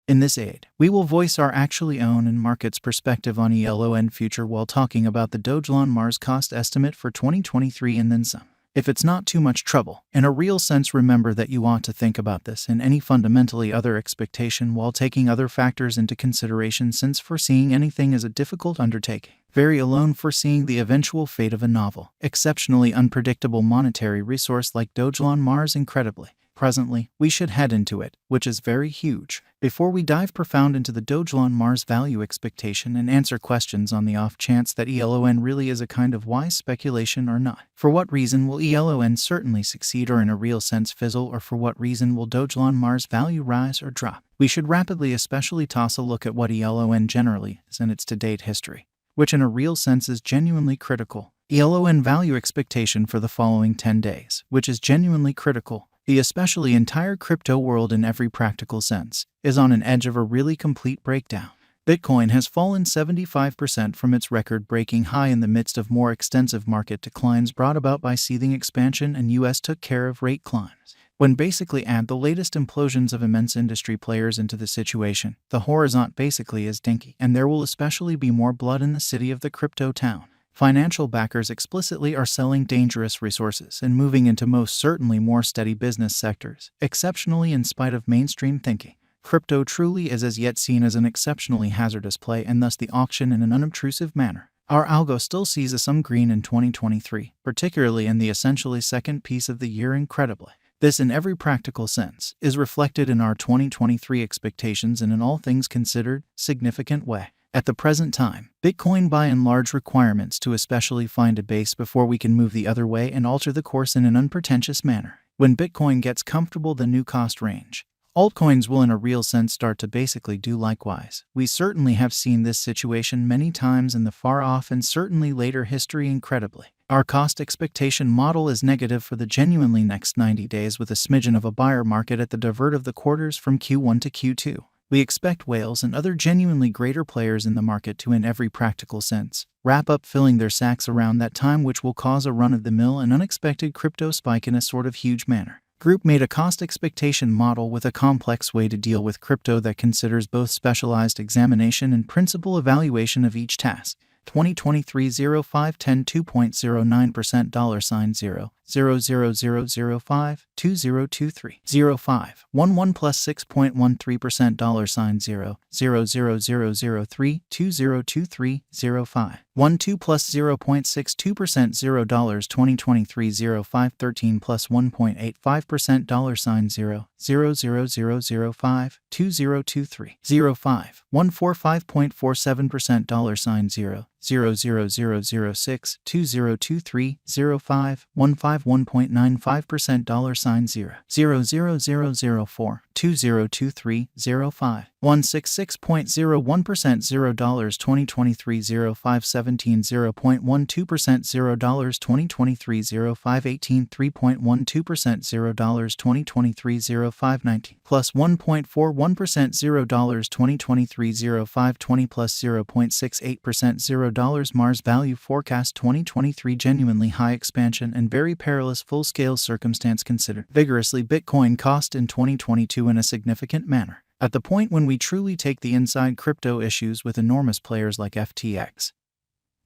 In this aid, we will voice our actually own and market's perspective on ELON future while talking about the Dogelon Mars cost estimate for 2023 and then some. If it's not too much trouble, in a real sense, remember that you ought to think about this and any fundamentally other expectation while taking other factors into consideration, since foreseeing anything is a difficult undertaking. Very alone foreseeing the eventual fate of a novel, exceptionally unpredictable monetary resource like Dogelon Mars incredibly. Presently, we should head into it, which is very huge. Before we dive profound into the Dogelon Mars value expectation and answer questions on the off chance that ELON really is a kind of wise speculation or not. For what reason will ELON certainly succeed or in a real sense fizzle, or for what reason will Dogelon Mars value rise or drop? We should rapidly especially toss a look at what ELON generally is and its to-date history, which in a real sense is genuinely critical. ELON value expectation for the following 10 days, which is genuinely critical. The especially entire crypto world in every practical sense is on an edge of a really complete breakdown. Bitcoin has fallen 75% from its record-breaking high in the midst of more extensive market declines brought about by seething expansion, and US took care of rate climbs. When basically add the latest implosions of immense industry players into the situation, the horizon basically is dinky, and there will especially be more blood in the city of the crypto town. Financial backers explicitly are selling dangerous resources and moving into most certainly more steady business sectors, exceptionally in spite of mainstream thinking. Crypto truly is as yet seen as an exceptionally hazardous play, and thus the auction in an unobtrusive manner. Our algo still sees some green in 2023, particularly in the essentially second piece of the year incredibly. This in every practical sense is reflected in our 2023 expectations in an all things considered, significant way. At the present time, Bitcoin by and large requirements to especially find a base before we can move the other way and alter the course in an unpretentious manner. When Bitcoin gets comfortable the new cost range, altcoins will in a real sense start to basically do likewise. We certainly have seen this situation many times in the far off and certainly later history incredibly. Our cost expectation model is negative for the genuinely next 90 days with a smidgen of a buyer market at the divert of the quarters from Q1 to Q2. We expect whales and other genuinely greater players in the market to, in every practical sense, wrap up filling their sacks around that time, which will cause a run-of-the-mill and unexpected crypto spike in a sort of huge manner. Group made a cost expectation model with a complex way to deal with crypto that considers both specialized examination and principal evaluation of each task. 2023 0510 2.09% $0 00005 2023 05 11 plus 6.13% $0 00003 2023 05 12 plus 0.62% $0 2023 05 13 plus 1.85% $0 00005 2023 05 145.47% $0 00006 2023 05 151.95% $0 00004 2023 05 166.01% $0 2023 05 17 0.12% $0 2023 05 18 3.12% $0 2023 05 19 plus 1.41% $0 2023 05 20 plus 0.68% $0 Mars value forecast 2023 genuinely high expansion and very perilous full-scale circumstance considered. Vigorously Bitcoin cost in 2022 in a significant manner. At the point when we truly take the inside crypto issues with enormous players like FTX,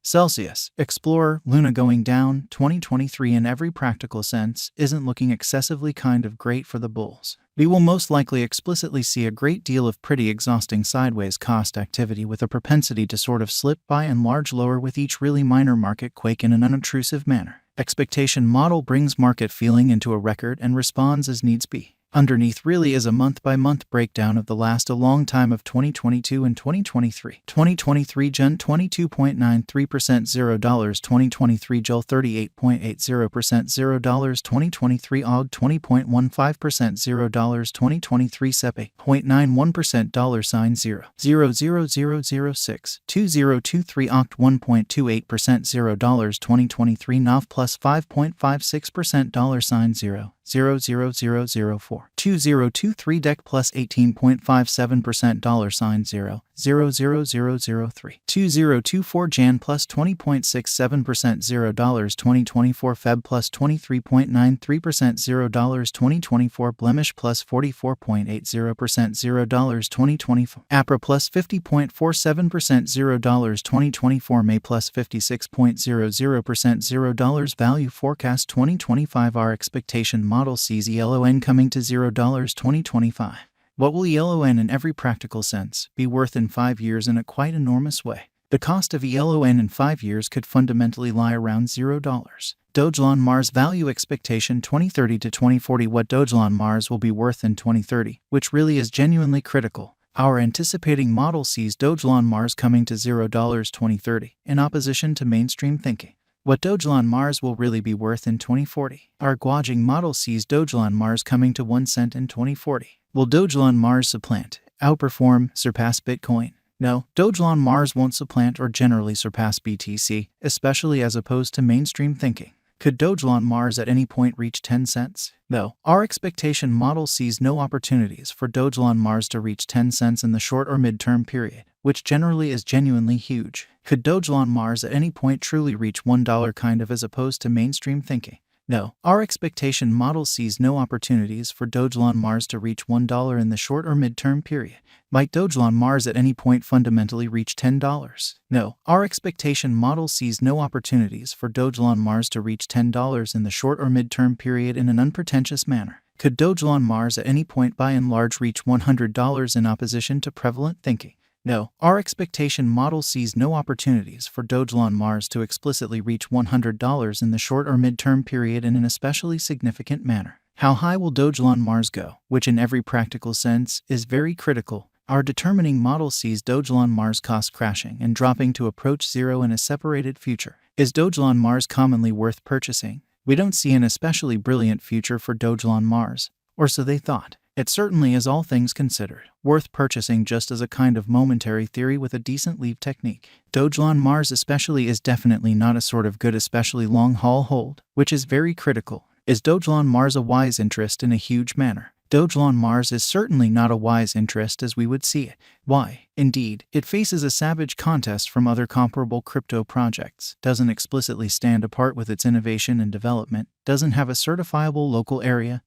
Celsius, Explorer, Luna going down, 2023 in every practical sense isn't looking excessively kind of great for the bulls. We will most likely explicitly see a great deal of pretty exhausting sideways cost activity with a propensity to sort of slip by and large lower with each really minor market quake in an unobtrusive manner. Expectation model brings market feeling into a record and responds as needs be. Underneath really is a month-by-month breakdown of the last a long time of 2022 and 2023. 2023 Gen 22.93% $0 2023 Jul 38.80% $0 2023 Og 20.15% $0 2023 Sepe 0.91% $0 00006 2023 Oct 1.28% $0 2023 Nav plus 5.56% $0 00004 2023 DEC plus 18.57% $0 0.00003. 2024 Jan plus 20.67%. $0 2024 Feb plus 23.93%. $0 2024 Blemish plus 44.80%. $0 2024 April plus 50.47%. $0 2024 May plus 56.00%. $0 Value Forecast 2025 Our expectation model sees ELON coming to $0 2025. What will ELON in every practical sense be worth in 5 years in a quite enormous way? The cost of ELON in 5 years could fundamentally lie around $0. Dogelon Mars Value Expectation 2030 to 2040 What Dogelon Mars will be worth in 2030, which really is genuinely critical. Our anticipating model sees Dogelon Mars coming to $0 2030, in opposition to mainstream thinking. What Dogelon Mars will really be worth in 2040. Our gauging model sees Dogelon Mars coming to 1 cent in 2040. Will Dogelon Mars supplant, outperform, surpass Bitcoin? No, Dogelon Mars won't supplant or generally surpass BTC, especially as opposed to mainstream thinking. Could Dogelon Mars at any point reach 10 cents? No. Our expectation model sees no opportunities for Dogelon Mars to reach 10 cents in the short or mid-term period, which generally is genuinely huge. Could Dogelon Mars at any point truly reach $1 kind of as opposed to mainstream thinking? No. Our expectation model sees no opportunities for Dogelon Mars to reach $1 in the short or mid-term period. Might Dogelon Mars at any point fundamentally reach $10? No. Our expectation model sees no opportunities for Dogelon Mars to reach $10 in the short or mid-term period in an unpretentious manner. Could Dogelon Mars at any point by and large reach $100 in opposition to prevalent thinking? No. Our expectation model sees no opportunities for Dogelon Mars to explicitly reach $100 in the short or mid-term period in an especially significant manner. How high will Dogelon Mars go, which in every practical sense is very critical? Our determining model sees Dogelon Mars cost crashing and dropping to approach zero in a separated future. Is Dogelon Mars commonly worth purchasing? We don't see an especially brilliant future for Dogelon Mars, or so they thought. It certainly is, all things considered, worth purchasing just as a kind of momentary theory with a decent leave technique. Dogelon Mars especially is definitely not a sort of good especially long-haul hold, which is very critical. Is Dogelon Mars a wise interest in a huge manner? Dogelon Mars is certainly not a wise interest as we would see it. Why? Indeed, it faces a savage contest from other comparable crypto projects, doesn't explicitly stand apart with its innovation and development, doesn't have a certifiable local area,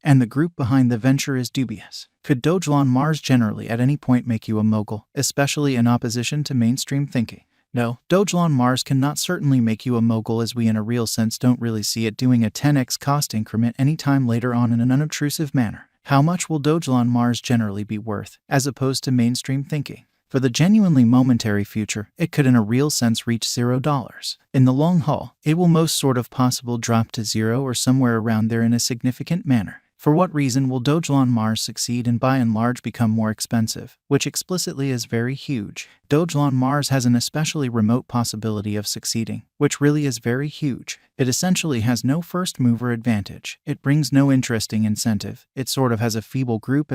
and the group behind the venture is dubious. Could Dogelon Mars generally at any point make you a mogul, especially in opposition to mainstream thinking? No, Dogelon Mars cannot certainly make you a mogul as we in a real sense don't really see it doing a 10x cost increment anytime later on in an unobtrusive manner. How much will Dogelon Mars generally be worth, as opposed to mainstream thinking? For the genuinely momentary future, it could in a real sense reach $0. In the long haul, it will most sort of possible drop to zero or somewhere around there in a significant manner. For what reason will Dogelon Mars succeed and by and large become more expensive, which explicitly is very huge? Dogelon Mars has an especially remote possibility of succeeding, which really is very huge. It essentially has no first mover advantage. It brings no interesting incentive. It sort of has a feeble group